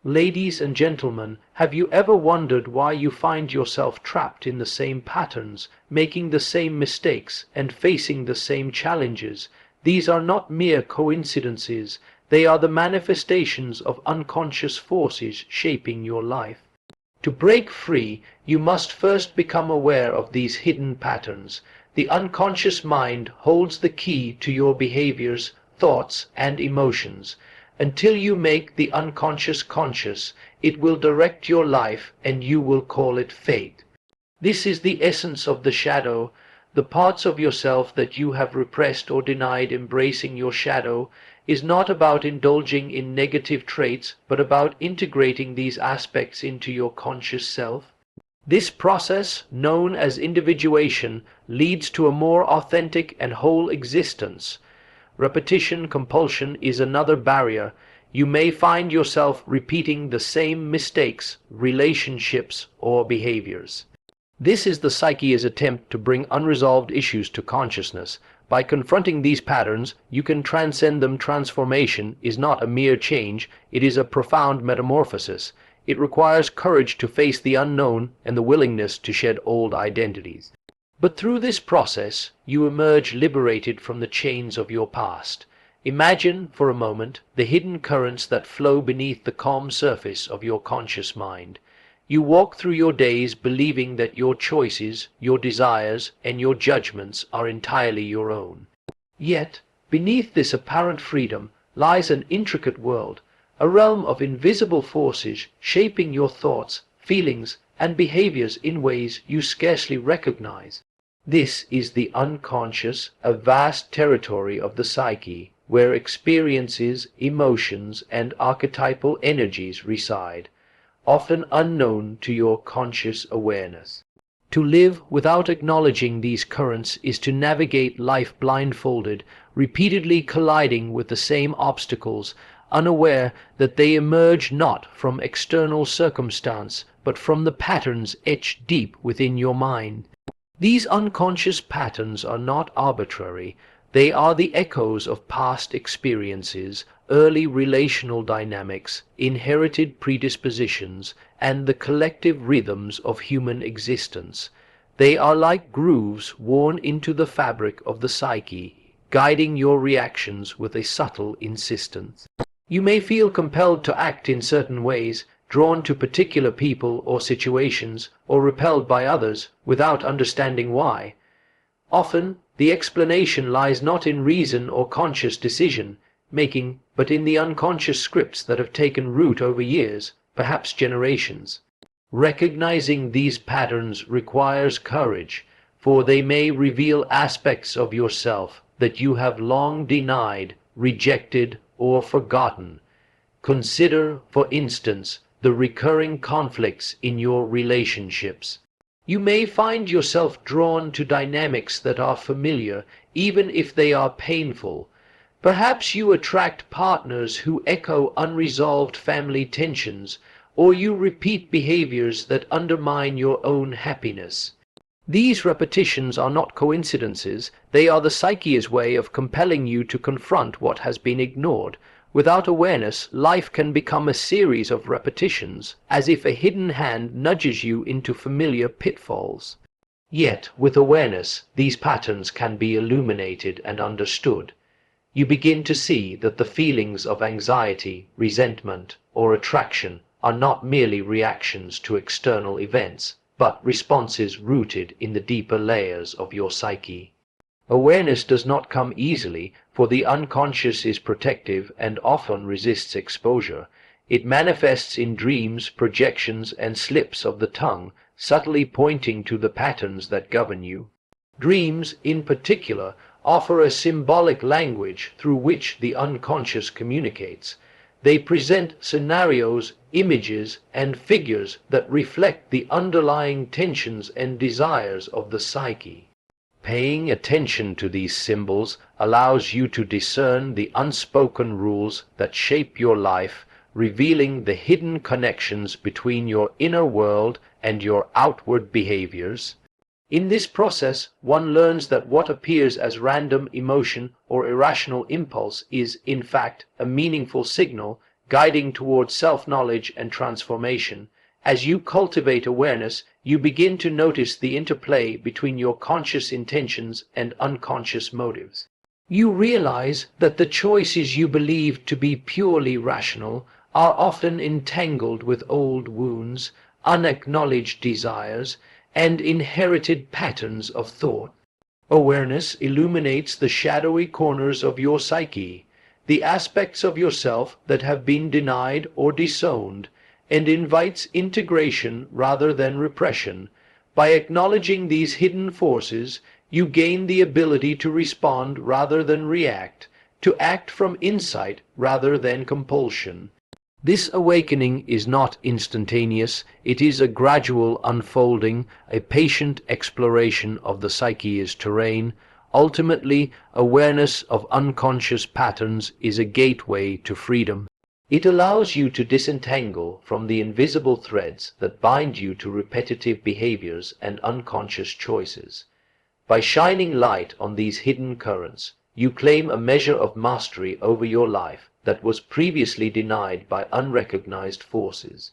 Ladies and gentlemen, have you ever wondered why you find yourself trapped in the same patterns, making the same mistakes, and facing the same challenges? These are not mere coincidences, they are the manifestations of unconscious forces shaping your life. To break free, you must first become aware of these hidden patterns. The unconscious mind holds the key to your behaviors, thoughts, and emotions. Until you make the unconscious conscious, it will direct your life, and you will call it fate. This is the essence of the shadow. The parts of yourself that you have repressed or denied embracing your shadow is not about indulging in negative traits, but about integrating these aspects into your conscious self. This process, known as individuation, leads to a more authentic and whole existence. Repetition compulsion is another barrier. You may find yourself repeating the same mistakes, relationships, or behaviors. This is the psyche's attempt to bring unresolved issues to consciousness. By confronting these patterns, you can transcend them. Transformation is not a mere change, it is a profound metamorphosis. It requires courage to face the unknown and the willingness to shed old identities. But through this process, you emerge liberated from the chains of your past. Imagine, for a moment, the hidden currents that flow beneath the calm surface of your conscious mind. You walk through your days believing that your choices, your desires, and your judgments are entirely your own. Yet, beneath this apparent freedom lies an intricate world, a realm of invisible forces shaping your thoughts, feelings, and behaviors in ways you scarcely recognize. This is the unconscious, a vast territory of the psyche, where experiences, emotions, and archetypal energies reside, often unknown to your conscious awareness. To live without acknowledging these currents is to navigate life blindfolded, repeatedly colliding with the same obstacles, unaware that they emerge not from external circumstance, but from the patterns etched deep within your mind. These unconscious patterns are not arbitrary. They are the echoes of past experiences, early relational dynamics, inherited predispositions, and the collective rhythms of human existence. They are like grooves worn into the fabric of the psyche, guiding your reactions with a subtle insistence. You may feel compelled to act in certain ways, drawn to particular people or situations, or repelled by others, without understanding why. Often, the explanation lies not in reason or conscious decision-making, but in the unconscious scripts that have taken root over years, perhaps generations. Recognizing these patterns requires courage, for they may reveal aspects of yourself that you have long denied, rejected, or forgotten. Consider, for instance, the recurring conflicts in your relationships. You may find yourself drawn to dynamics that are familiar, even if they are painful. Perhaps you attract partners who echo unresolved family tensions, or you repeat behaviors that undermine your own happiness. These repetitions are not coincidences, they are the psyche's way of compelling you to confront what has been ignored. Without awareness, life can become a series of repetitions, as if a hidden hand nudges you into familiar pitfalls. Yet, with awareness, these patterns can be illuminated and understood. You begin to see that the feelings of anxiety, resentment, or attraction are not merely reactions to external events, but responses rooted in the deeper layers of your psyche. Awareness does not come easily, for the unconscious is protective and often resists exposure. It manifests in dreams, projections, and slips of the tongue, subtly pointing to the patterns that govern you. Dreams, in particular, offer a symbolic language through which the unconscious communicates. They present scenarios, images, and figures that reflect the underlying tensions and desires of the psyche. Paying attention to these symbols allows you to discern the unspoken rules that shape your life, revealing the hidden connections between your inner world and your outward behaviors. In this process, one learns that what appears as random emotion or irrational impulse is, in fact, a meaningful signal guiding towards self-knowledge and transformation. As you cultivate awareness, you begin to notice the interplay between your conscious intentions and unconscious motives. You realize that the choices you believe to be purely rational are often entangled with old wounds, unacknowledged desires, and inherited patterns of thought. Awareness illuminates the shadowy corners of your psyche, the aspects of yourself that have been denied or disowned, and invites integration rather than repression. By acknowledging these hidden forces, you gain the ability to respond rather than react, to act from insight rather than compulsion. This awakening is not instantaneous, it is a gradual unfolding, a patient exploration of the psyche's terrain. Ultimately, awareness of unconscious patterns is a gateway to freedom. It allows you to disentangle from the invisible threads that bind you to repetitive behaviors and unconscious choices. By shining light on these hidden currents, you claim a measure of mastery over your life that was previously denied by unrecognized forces.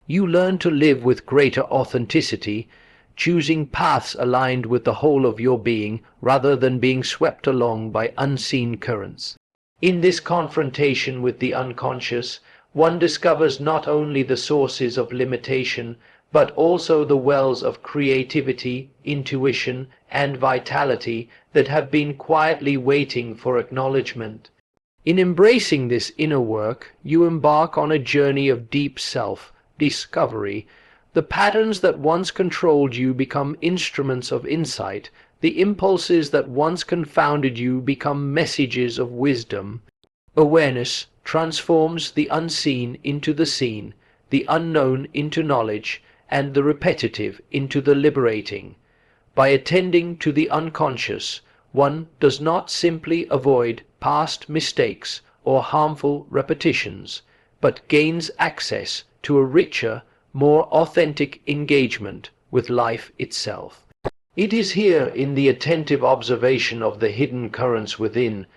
You learn to live with greater authenticity, choosing paths aligned with the whole of your being rather than being swept along by unseen currents. In this confrontation with the unconscious, one discovers not only the sources of limitation, but also the wells of creativity, intuition, and vitality that have been quietly waiting for acknowledgement. In embracing this inner work, you embark on a journey of deep self-discovery. The patterns that once controlled you become instruments of insight. The impulses that once confounded you become messages of wisdom. Awareness transforms the unseen into the seen, the unknown into knowledge, and the repetitive into the liberating. By attending to the unconscious, one does not simply avoid past mistakes or harmful repetitions, but gains access to a richer, more authentic engagement with life itself. It is here, in the attentive observation of the hidden currents within,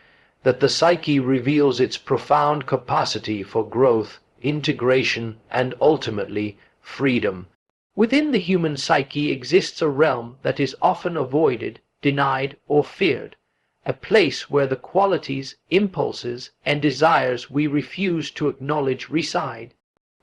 that the psyche reveals its profound capacity for growth, integration, and ultimately freedom. Within the human psyche exists a realm that is often avoided, denied, or feared, a place where the qualities, impulses, and desires we refuse to acknowledge reside.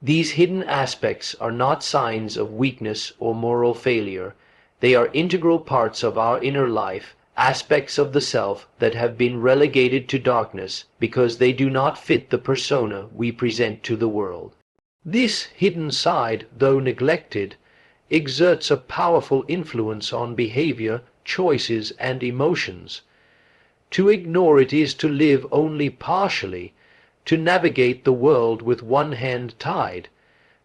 These hidden aspects are not signs of weakness or moral failure. They are integral parts of our inner life, aspects of the self that have been relegated to darkness because they do not fit the persona we present to the world. This hidden side, though neglected, exerts a powerful influence on behavior, choices, and emotions. To ignore it is to live only partially, to navigate the world with one hand tied,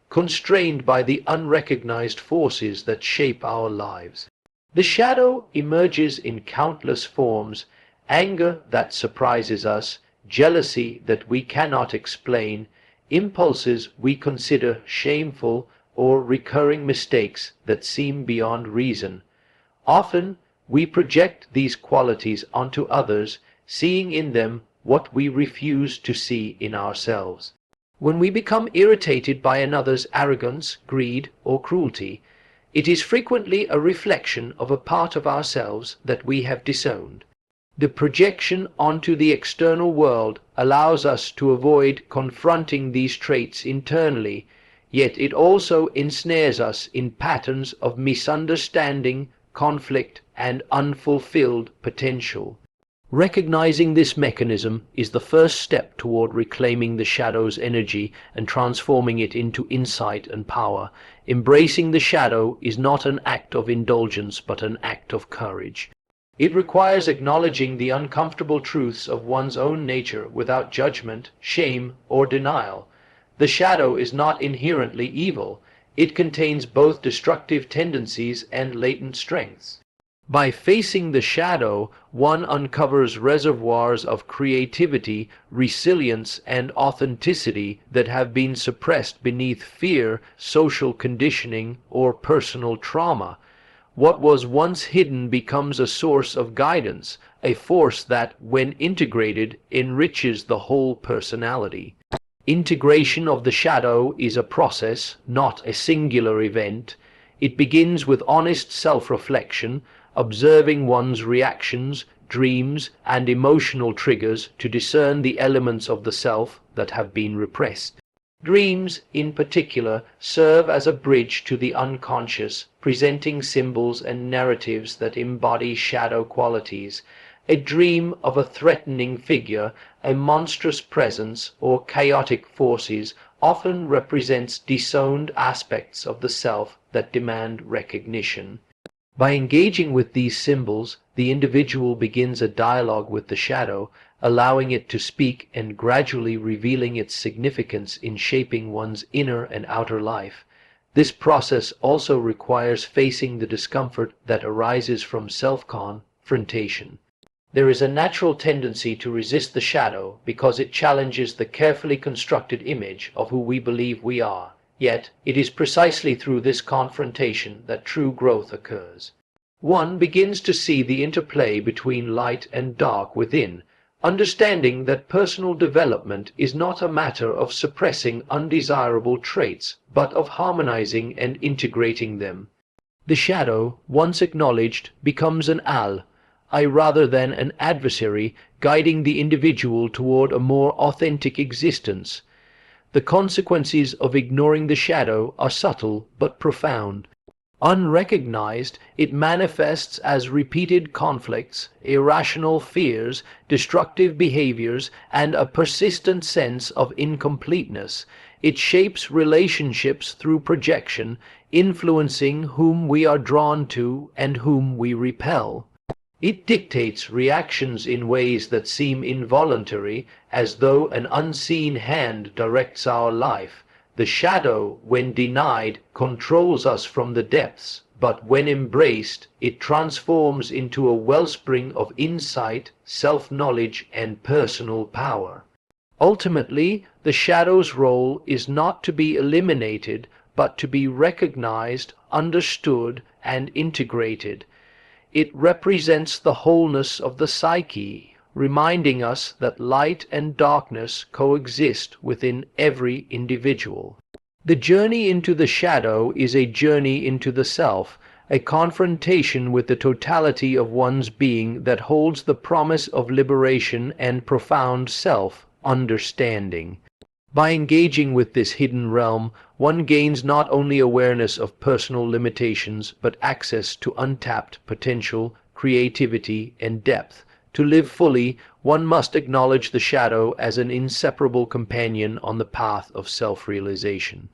constrained by the unrecognized forces that shape our lives. The shadow emerges in countless forms: anger that surprises us, jealousy that we cannot explain, impulses we consider shameful, or recurring mistakes that seem beyond reason. Often we project these qualities onto others, seeing in them what we refuse to see in ourselves. When we become irritated by another's arrogance, greed, or cruelty, it is frequently a reflection of a part of ourselves that we have disowned. The projection onto the external world allows us to avoid confronting these traits internally, yet it also ensnares us in patterns of misunderstanding, conflict, and unfulfilled potential. Recognizing this mechanism is the first step toward reclaiming the shadow's energy and transforming it into insight and power. Embracing the shadow is not an act of indulgence, but an act of courage. It requires acknowledging the uncomfortable truths of one's own nature without judgment, shame, or denial. The shadow is not inherently evil. It contains both destructive tendencies and latent strengths. By facing the shadow, one uncovers reservoirs of creativity, resilience, and authenticity that have been suppressed beneath fear, social conditioning, or personal trauma. What was once hidden becomes a source of guidance, a force that, when integrated, enriches the whole personality. Integration of the shadow is a process, not a singular event. It begins with honest self-reflection, observing one's reactions, dreams, and emotional triggers to discern the elements of the self that have been repressed. Dreams, in particular, serve as a bridge to the unconscious, presenting symbols and narratives that embody shadow qualities. A dream of a threatening figure, a monstrous presence, or chaotic forces often represents disowned aspects of the self that demand recognition. By engaging with these symbols, the individual begins a dialogue with the shadow, allowing it to speak and gradually revealing its significance in shaping one's inner and outer life. This process also requires facing the discomfort that arises from self-confrontation. There is a natural tendency to resist the shadow because it challenges the carefully constructed image of who we believe we are. Yet, it is precisely through this confrontation that true growth occurs. One begins to see the interplay between light and dark within, understanding that personal development is not a matter of suppressing undesirable traits, but of harmonizing and integrating them. The shadow, once acknowledged, becomes an ally rather than an adversary, guiding the individual toward a more authentic existence. The consequences of ignoring the shadow are subtle but profound. Unrecognized, it manifests as repeated conflicts, irrational fears, destructive behaviors, and a persistent sense of incompleteness. It shapes relationships through projection, influencing whom we are drawn to and whom we repel. It dictates reactions in ways that seem involuntary, as though an unseen hand directs our life. The shadow, when denied, controls us from the depths, but when embraced, it transforms into a wellspring of insight, self-knowledge, and personal power. Ultimately, the shadow's role is not to be eliminated, but to be recognized, understood, and integrated. It represents the wholeness of the psyche, reminding us that light and darkness coexist within every individual. The journey into the shadow is a journey into the self, a confrontation with the totality of one's being that holds the promise of liberation and profound self-understanding. By engaging with this hidden realm, one gains not only awareness of personal limitations, but access to untapped potential, creativity, and depth. To live fully, one must acknowledge the shadow as an inseparable companion on the path of self-realization.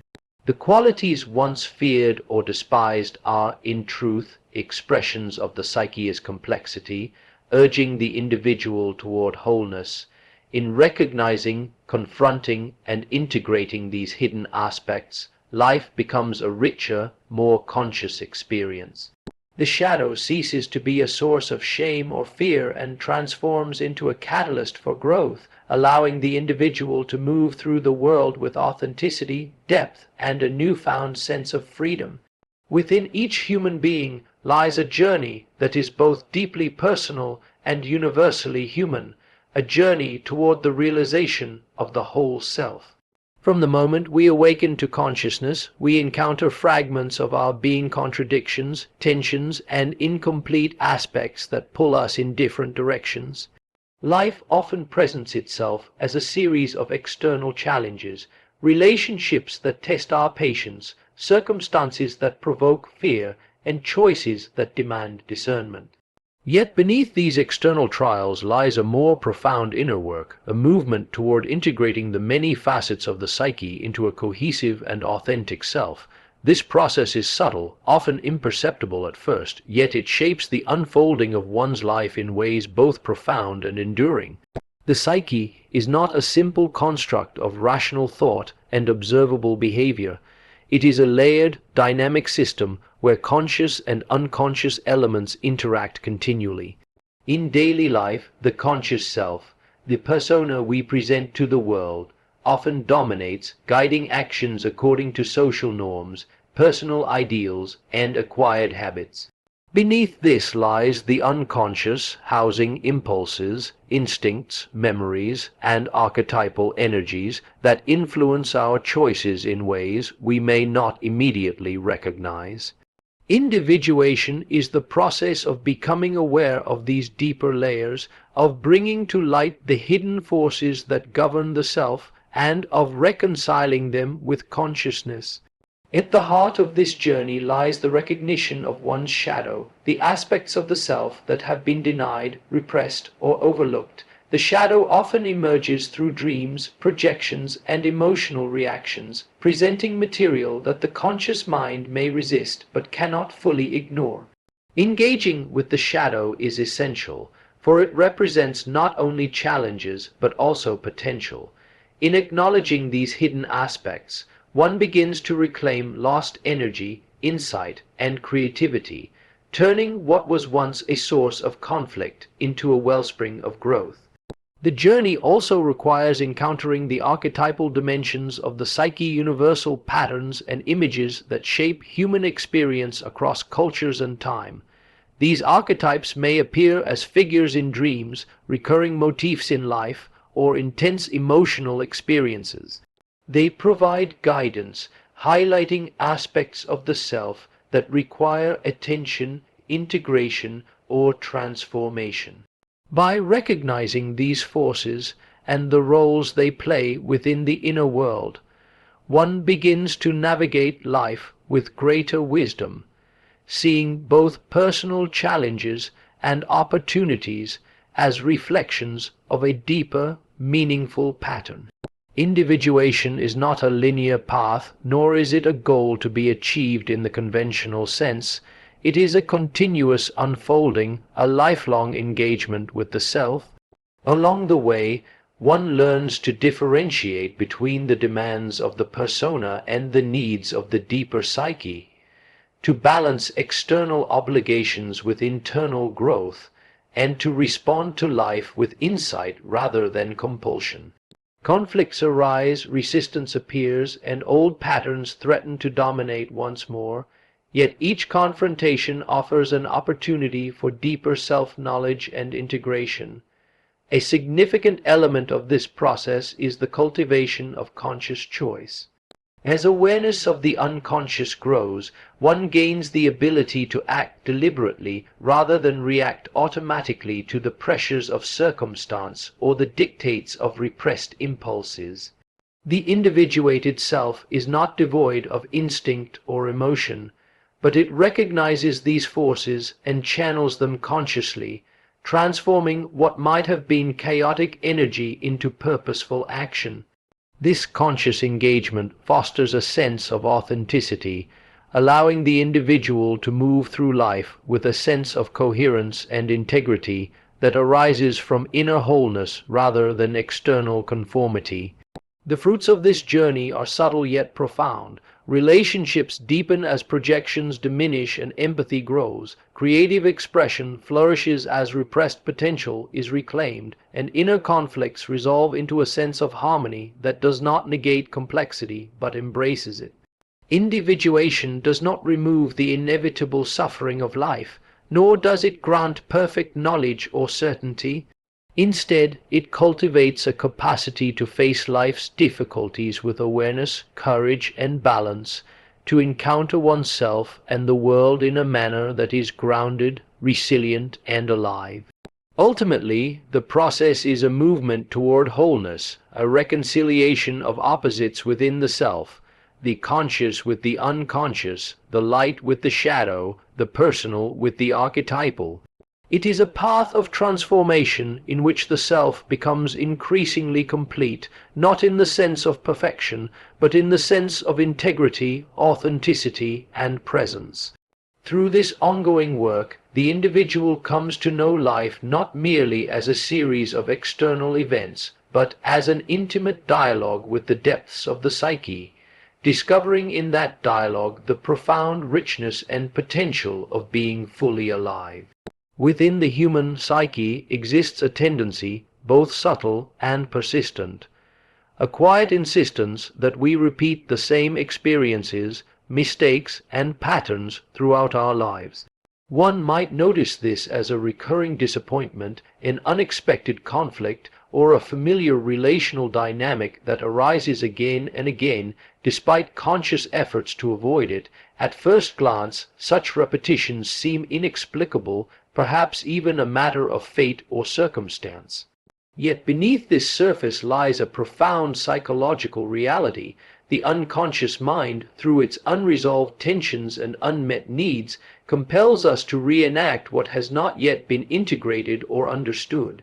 The qualities once feared or despised are, in truth, expressions of the psyche's complexity, urging the individual toward wholeness. In recognizing, confronting, and integrating these hidden aspects, life becomes a richer, more conscious experience. The shadow ceases to be a source of shame or fear and transforms into a catalyst for growth, allowing the individual to move through the world with authenticity, depth, and a newfound sense of freedom. Within each human being lies a journey that is both deeply personal and universally human, a journey toward the realization of the whole self. From the moment we awaken to consciousness, we encounter fragments of our being, contradictions, tensions, and incomplete aspects that pull us in different directions. Life often presents itself as a series of external challenges, relationships that test our patience, circumstances that provoke fear, and choices that demand discernment. Yet beneath these external trials lies a more profound inner work, a movement toward integrating the many facets of the psyche into a cohesive and authentic self. This process is subtle, often imperceptible at first, yet it shapes the unfolding of one's life in ways both profound and enduring. The psyche is not a simple construct of rational thought and observable behavior. It is a layered, dynamic system where conscious and unconscious elements interact continually. In daily life, the conscious self, the persona we present to the world, often dominates, guiding actions according to social norms, personal ideals, and acquired habits. Beneath this lies the unconscious, housing impulses, instincts, memories, and archetypal energies that influence our choices in ways we may not immediately recognize. Individuation is the process of becoming aware of these deeper layers, of bringing to light the hidden forces that govern the self, and of reconciling them with consciousness. At the heart of this journey lies the recognition of one's shadow, the aspects of the self that have been denied, repressed, or overlooked. The shadow often emerges through dreams, projections, and emotional reactions, presenting material that the conscious mind may resist but cannot fully ignore. Engaging with the shadow is essential, for it represents not only challenges but also potential. In acknowledging these hidden aspects, one begins to reclaim lost energy, insight, and creativity, turning what was once a source of conflict into a wellspring of growth. The journey also requires encountering the archetypal dimensions of the psyche, universal patterns and images that shape human experience across cultures and time. These archetypes may appear as figures in dreams, recurring motifs in life, or intense emotional experiences. They provide guidance, highlighting aspects of the self that require attention, integration, or transformation. By recognizing these forces and the roles they play within the inner world, one begins to navigate life with greater wisdom, seeing both personal challenges and opportunities as reflections of a deeper, meaningful pattern. Individuation is not a linear path, nor is it a goal to be achieved in the conventional sense. It is a continuous unfolding, a lifelong engagement with the self. Along the way, one learns to differentiate between the demands of the persona and the needs of the deeper psyche, to balance external obligations with internal growth, and to respond to life with insight rather than compulsion. Conflicts arise, resistance appears, and old patterns threaten to dominate once more, yet each confrontation offers an opportunity for deeper self-knowledge and integration. A significant element of this process is the cultivation of conscious choice. As awareness of the unconscious grows, one gains the ability to act deliberately rather than react automatically to the pressures of circumstance or the dictates of repressed impulses. The individuated self is not devoid of instinct or emotion, but it recognizes these forces and channels them consciously, transforming what might have been chaotic energy into purposeful action. This conscious engagement fosters a sense of authenticity, allowing the individual to move through life with a sense of coherence and integrity that arises from inner wholeness rather than external conformity. The fruits of this journey are subtle yet profound. Relationships deepen as projections diminish and empathy grows. Creative expression flourishes as repressed potential is reclaimed, and inner conflicts resolve into a sense of harmony that does not negate complexity but embraces it. Individuation does not remove the inevitable suffering of life, nor does it grant perfect knowledge or certainty. Instead, it cultivates a capacity to face life's difficulties with awareness, courage, and balance, to encounter oneself and the world in a manner that is grounded, resilient, and alive. Ultimately, the process is a movement toward wholeness, a reconciliation of opposites within the self, the conscious with the unconscious, the light with the shadow, the personal with the archetypal. It is a path of transformation in which the self becomes increasingly complete, not in the sense of perfection, but in the sense of integrity, authenticity, and presence. Through this ongoing work, the individual comes to know life not merely as a series of external events, but as an intimate dialogue with the depths of the psyche, discovering in that dialogue the profound richness and potential of being fully alive. Within the human psyche exists a tendency, both subtle and persistent, a quiet insistence that we repeat the same experiences, mistakes, and patterns throughout our lives. One might notice this as a recurring disappointment, an unexpected conflict, or a familiar relational dynamic that arises again and again despite conscious efforts to avoid it. At first glance, such repetitions seem inexplicable, perhaps even a matter of fate or circumstance. Yet beneath this surface lies a profound psychological reality. The unconscious mind, through its unresolved tensions and unmet needs, compels us to reenact what has not yet been integrated or understood.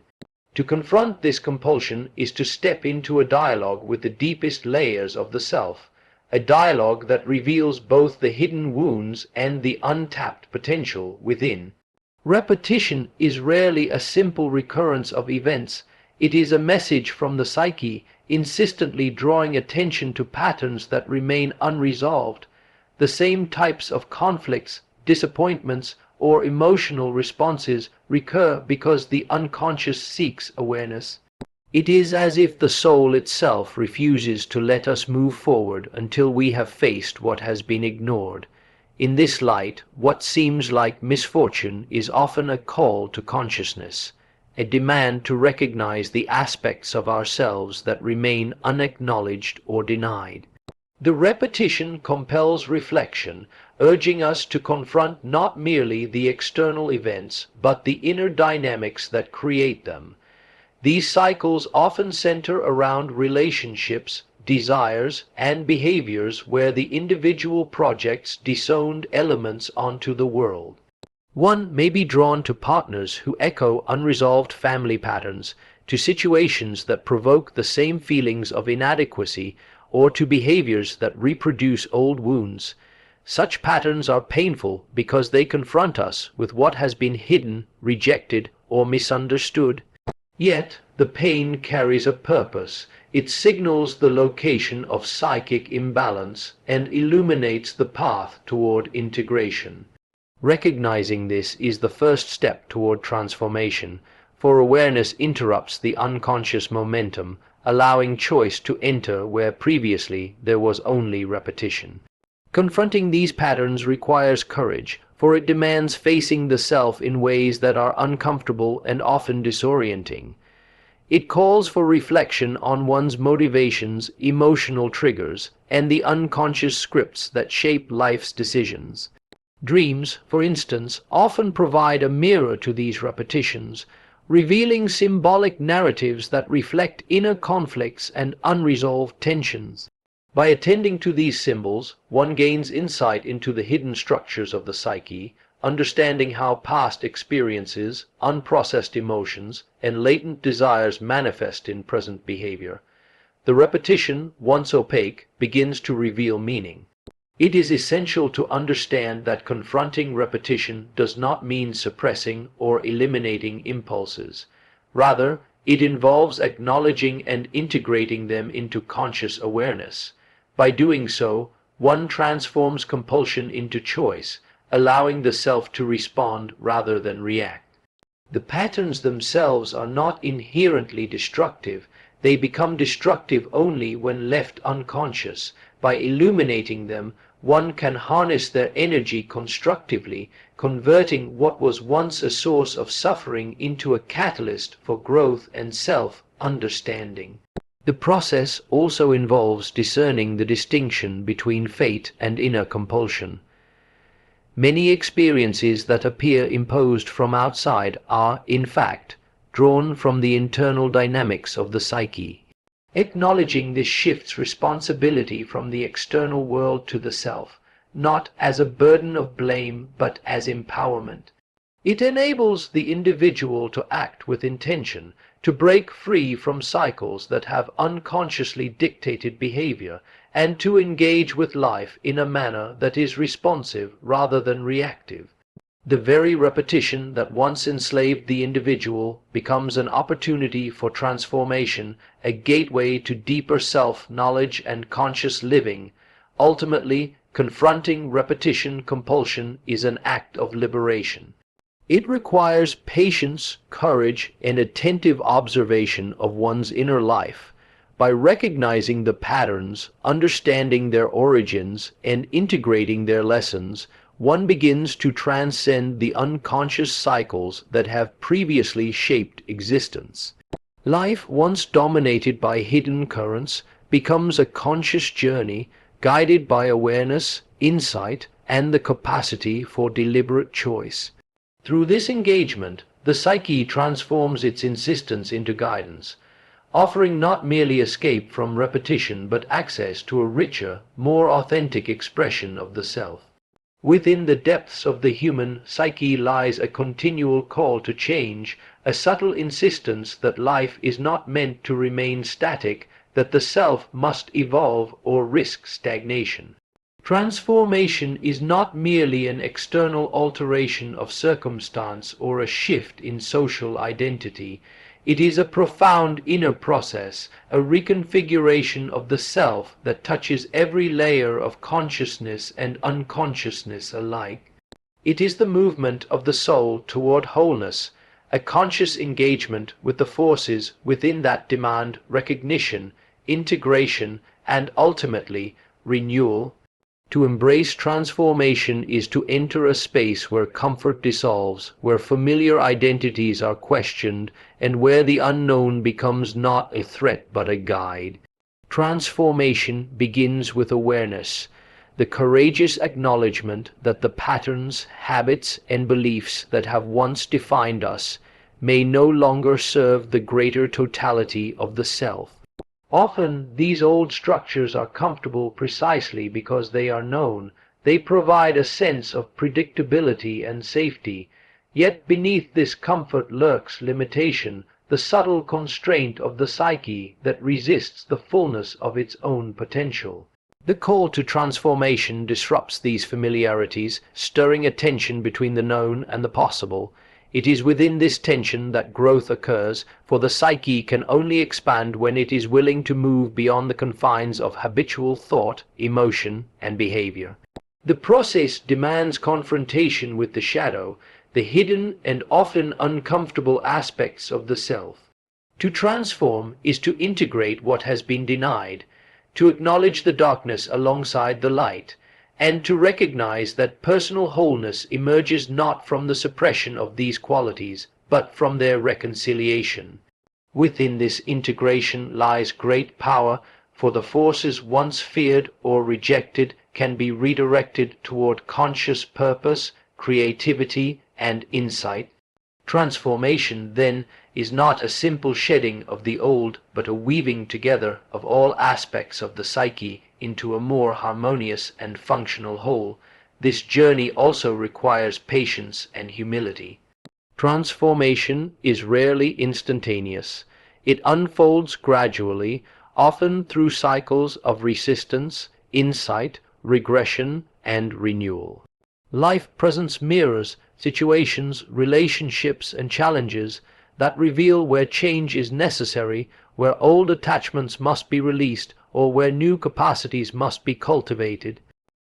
To confront this compulsion is to step into a dialogue with the deepest layers of the self, a dialogue that reveals both the hidden wounds and the untapped potential within. Repetition is rarely a simple recurrence of events. It is a message from the psyche, insistently drawing attention to patterns that remain unresolved. The same types of conflicts, disappointments, or emotional responses recur because the unconscious seeks awareness. It is as if the soul itself refuses to let us move forward until we have faced what has been ignored. In this light, what seems like misfortune is often a call to consciousness, a demand to recognize the aspects of ourselves that remain unacknowledged or denied. The repetition compels reflection, urging us to confront not merely the external events, but the inner dynamics that create them. These cycles often center around relationships, desires, and behaviors where the individual projects disowned elements onto the world. One may be drawn to partners who echo unresolved family patterns, to situations that provoke the same feelings of inadequacy, or to behaviors that reproduce old wounds. Such patterns are painful because they confront us with what has been hidden, rejected, or misunderstood. Yet, the pain carries a purpose. It signals the location of psychic imbalance and illuminates the path toward integration. Recognizing this is the first step toward transformation, for awareness interrupts the unconscious momentum, allowing choice to enter where previously there was only repetition. Confronting these patterns requires courage, for it demands facing the self in ways that are uncomfortable and often disorienting. It calls for reflection on one's motivations, emotional triggers, and the unconscious scripts that shape life's decisions. Dreams, for instance, often provide a mirror to these repetitions, revealing symbolic narratives that reflect inner conflicts and unresolved tensions. By attending to these symbols, one gains insight into the hidden structures of the psyche, understanding how past experiences, unprocessed emotions, and latent desires manifest in present behavior. The repetition, once opaque, begins to reveal meaning. It is essential to understand that confronting repetition does not mean suppressing or eliminating impulses. Rather, it involves acknowledging and integrating them into conscious awareness. By doing so, one transforms compulsion into choice, allowing the self to respond rather than react. The patterns themselves are not inherently destructive. They become destructive only when left unconscious. By illuminating them, one can harness their energy constructively, converting what was once a source of suffering into a catalyst for growth and self-understanding. The process also involves discerning the distinction between fate and inner compulsion. Many experiences that appear imposed from outside are, in fact, drawn from the internal dynamics of the psyche. Acknowledging this shifts responsibility from the external world to the self, not as a burden of blame but as empowerment. It enables the individual to act with intention, to break free from cycles that have unconsciously dictated behavior, and to engage with life in a manner that is responsive rather than reactive. The very repetition that once enslaved the individual becomes an opportunity for transformation, a gateway to deeper self-knowledge and conscious living. Ultimately, confronting repetition compulsion is an act of liberation. It requires patience, courage, and attentive observation of one's inner life. By recognizing the patterns, understanding their origins, and integrating their lessons, one begins to transcend the unconscious cycles that have previously shaped existence. Life, once dominated by hidden currents, becomes a conscious journey guided by awareness, insight, and the capacity for deliberate choice. Through this engagement, the psyche transforms its insistence into guidance, offering not merely escape from repetition but access to a richer, more authentic expression of the self. Within the depths of the human psyche lies a continual call to change, a subtle insistence that life is not meant to remain static, that the self must evolve or risk stagnation. Transformation is not merely an external alteration of circumstance or a shift in social identity. It is a profound inner process, a reconfiguration of the self that touches every layer of consciousness and unconsciousness alike. It is the movement of the soul toward wholeness, a conscious engagement with the forces within that demand recognition, integration, and ultimately renewal. To embrace transformation is to enter a space where comfort dissolves, where familiar identities are questioned, and where the unknown becomes not a threat but a guide. Transformation begins with awareness, the courageous acknowledgement that the patterns, habits, and beliefs that have once defined us may no longer serve the greater totality of the self. Often these old structures are comfortable precisely because they are known. They provide a sense of predictability and safety. Yet beneath this comfort lurks limitation, the subtle constraint of the psyche that resists the fullness of its own potential. The call to transformation disrupts these familiarities, stirring a tension between the known and the possible. It is within this tension that growth occurs, for the psyche can only expand when it is willing to move beyond the confines of habitual thought, emotion, and behavior. The process demands confrontation with the shadow, the hidden and often uncomfortable aspects of the self. To transform is to integrate what has been denied, to acknowledge the darkness alongside the light, and to recognize that personal wholeness emerges not from the suppression of these qualities, but from their reconciliation. Within this integration lies great power, for the forces once feared or rejected can be redirected toward conscious purpose, creativity, and insight. Transformation, then, is not a simple shedding of the old, but a weaving together of all aspects of the psyche into a more harmonious and functional whole. This journey also requires patience and humility. Transformation is rarely instantaneous. It unfolds gradually, often through cycles of resistance, insight, regression, and renewal. Life presents mirrors, situations, relationships, and challenges that reveal where change is necessary, where old attachments must be released, or where new capacities must be cultivated.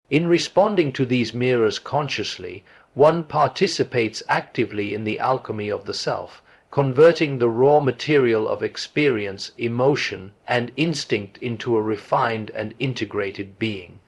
In responding to these mirrors consciously, one participates actively in the alchemy of the self, converting the raw material of experience, emotion, and instinct into a refined and integrated being.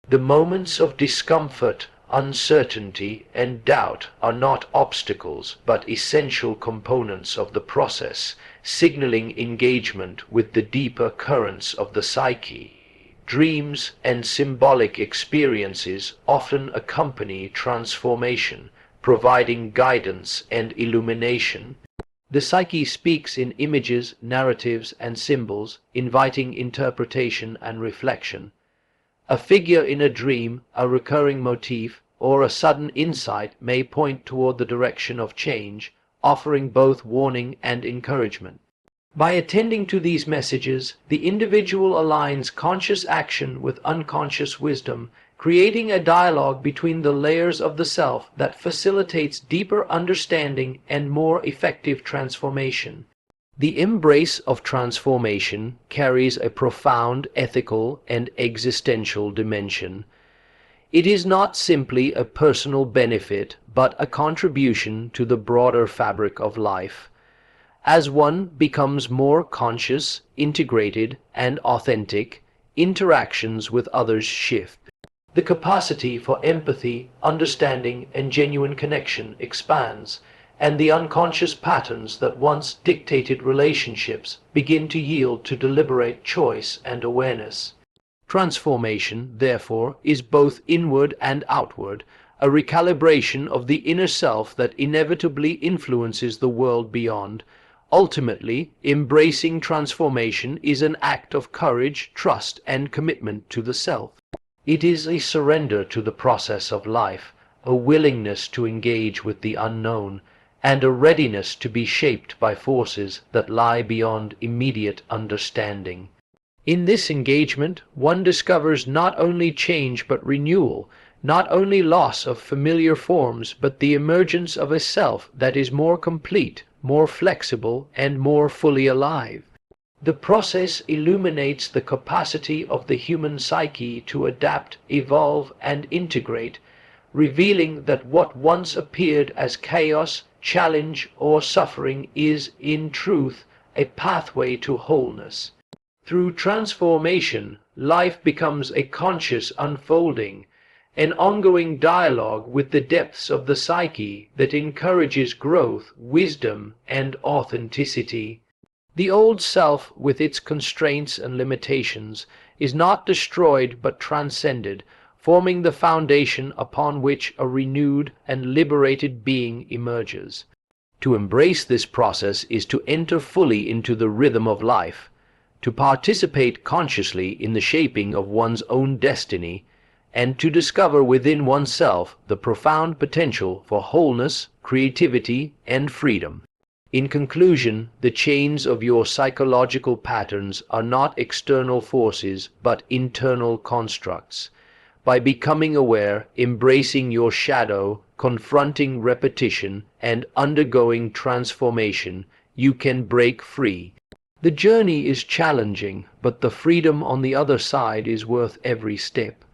The moments of discomfort, uncertainty, and doubt are not obstacles, but essential components of the process, signaling engagement with the deeper currents of the psyche. Dreams and symbolic experiences often accompany transformation, providing guidance and illumination. The psyche speaks in images, narratives, and symbols, inviting interpretation and reflection. A figure in a dream, a recurring motif, or a sudden insight may point toward the direction of change, offering both warning and encouragement. By attending to these messages, the individual aligns conscious action with unconscious wisdom, creating a dialogue between the layers of the self that facilitates deeper understanding and more effective transformation. The embrace of transformation carries a profound ethical and existential dimension. It is not simply a personal benefit, but a contribution to the broader fabric of life. As one becomes more conscious, integrated, and authentic, interactions with others shift. The capacity for empathy, understanding, and genuine connection expands, and the unconscious patterns that once dictated relationships begin to yield to deliberate choice and awareness. Transformation, therefore, is both inward and outward, a recalibration of the inner self that inevitably influences the world beyond. Ultimately, embracing transformation is an act of courage, trust, and commitment to the self. It is a surrender to the process of life, a willingness to engage with the unknown, and a readiness to be shaped by forces that lie beyond immediate understanding. In this engagement, one discovers not only change but renewal, not only loss of familiar forms but the emergence of a self that is more complete, more flexible, and more fully alive. The process illuminates the capacity of the human psyche to adapt, evolve, and integrate, revealing that what once appeared as chaos, challenge, or suffering is, in truth, a pathway to wholeness. Through transformation, life becomes a conscious unfolding, an ongoing dialogue with the depths of the psyche that encourages growth, wisdom, and authenticity. The old self, with its constraints and limitations, is not destroyed but transcended, forming the foundation upon which a renewed and liberated being emerges. To embrace this process is to enter fully into the rhythm of life, to participate consciously in the shaping of one's own destiny, and to discover within oneself the profound potential for wholeness, creativity, and freedom. In conclusion, the chains of your psychological patterns are not external forces but internal constructs. By becoming aware, embracing your shadow, confronting repetition, and undergoing transformation, you can break free. The journey is challenging, but the freedom on the other side is worth every step.